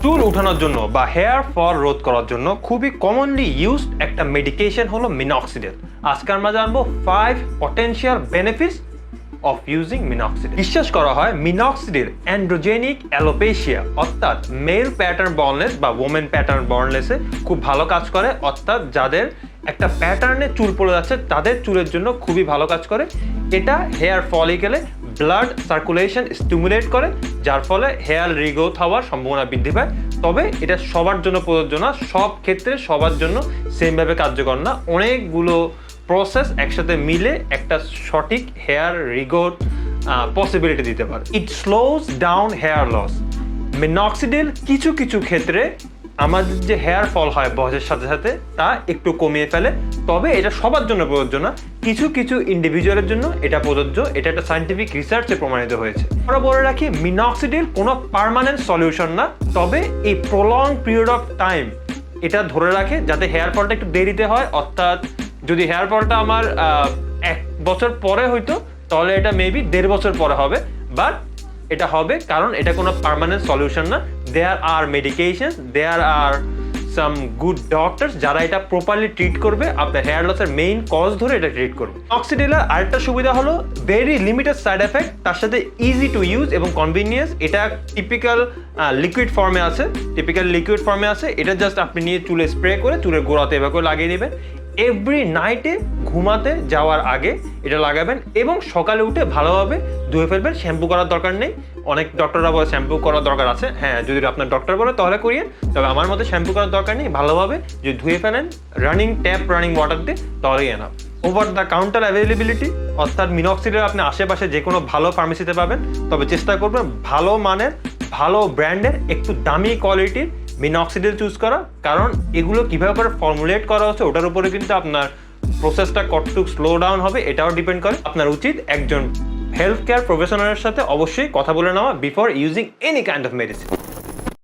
চুল উঠানোর জন্য বা হেয়ার ফল রোধ করার জন্য খুবই কমনলি ইউজড একটা মেডিকেশন হলো মিনক্সিডিল। আজকে আমরা জানবো 5 potential benefits of using minoxidil. বিশ্বাস করা হয় মিনক্সিডিল অ্যান্ড্রোজেনিক অ্যালোপেশিয়া অর্থাৎ মেল প্যাটার্ন বর্নলেস বা ওমেন প্যাটার্ন বর্নলেসে খুব ভালো কাজ করে, অর্থাৎ যাদের একটা প্যাটার্নে চুল পড়ে যাচ্ছে তাদের চুলের জন্য খুবই ভালো কাজ করে। এটা হেয়ার ফলিকেলে ব্লাড সার্কুলেশন স্টিমুলেট করে, যার ফলে হেয়ার রিগ্রোথ হওয়ার সম্ভাবনা বৃদ্ধি পায়। তবে এটা সবার জন্য প্রযোজ্য না, সব ক্ষেত্রে সবার জন্য সেমভাবে কার্যকর না। অনেকগুলো প্রসেস একসাথে মিলে একটা সঠিক হেয়ার রিগ্রোথ পসিবিলিটি দিতে পারে। ইট স্লোজ ডাউন হেয়ার লস। মিনক্সিডিল কিছু কিছু ক্ষেত্রে আমাদের যে হেয়ার ফল হয় বয়সের সাথে সাথে তা একটু কমিয়ে ফেলে, তবে এটা সবার জন্য প্রযোজ্য না, কিছু কিছু ইন্ডিভিজুয়ালের জন্য এটা প্রযোজ্য। এটা একটা সায়েন্টিফিক রিসার্চে প্রমাণিত হয়েছে। আমরা বলে রাখি মিনক্সিডিল কোনো পার্মানেন্ট সলিউশন না, তবে এই প্রলং পিরিয়ড অফ টাইম এটা ধরে রাখে যাতে হেয়ার ফলটা একটু দেরিতে হয়। অর্থাৎ যদি হেয়ার ফলটা আমার 1 বছর পরে হইতো তাহলে এটা মেবি 1.5 বছর পরে হবে, বাট এটা হবে কারণ এটা কোনো পার্মানেন্ট সলিউশন না। দেয়ার আর মেডিকেশনস, দেয়ার আর সাম গুড ডক্টরস যারা এটা প্রপারলি ট্রিট করবে, আপনার হেয়ার লসের মেইন কজ ধরে এটা ট্রিট করবে। মিনক্সিডিলের আরেকটা সুবিধা হলো ভেরি লিমিটেড সাইড এফেক্ট, তার সাথে ইজি টু ইউজ এবং কনভিনিয়েন্স। এটা টিপিক্যাল লিকুইড ফর্মে আছে। এটা জাস্ট আপনি নিয়ে চুলে স্প্রে করে চুলের গোড়াতে এভাবে করে লাগিয়ে নেবেন। এভরি নাইটে ঘুমাতে যাওয়ার আগে এটা লাগাবেন এবং সকালে উঠে ভালোভাবে ধুয়ে ফেলবেন। শ্যাম্পু করার দরকার নেই। অনেক ডক্টররা বলে শ্যাম্পু করার দরকার আছে, হ্যাঁ যদি আপনার ডক্টর বলে তাহলে করিয়ে, তবে আমার মতে শ্যাম্পু করার দরকার নেই। ভালোভাবে যদি ধুয়ে ফেলেন রানিং ওয়াটার দিয়ে তাহলেই enough. Over the counter availability অর্থাৎ মিনক্সিডিল আপনি আশেপাশে যে কোনো ভালো ফার্মেসিতে পাবেন, তবে চেষ্টা করবেন ভালো মানের ভালো ব্র্যান্ডের একটু দামি কোয়ালিটির মিনক্সিডিল চুজ করা, কারণ এগুলো কীভাবে করে ফর্মুলেট করা হচ্ছে ওটার উপরে কিন্তু আপনার প্রসেসটা কতটুকু স্লো ডাউন হবে এটাও ডিপেন্ড করে। আপনার উচিত একজন হেলথ কেয়ার প্রফেশনালের সাথে অবশ্যই কথা বলে নেওয়া before using any kind of medicine.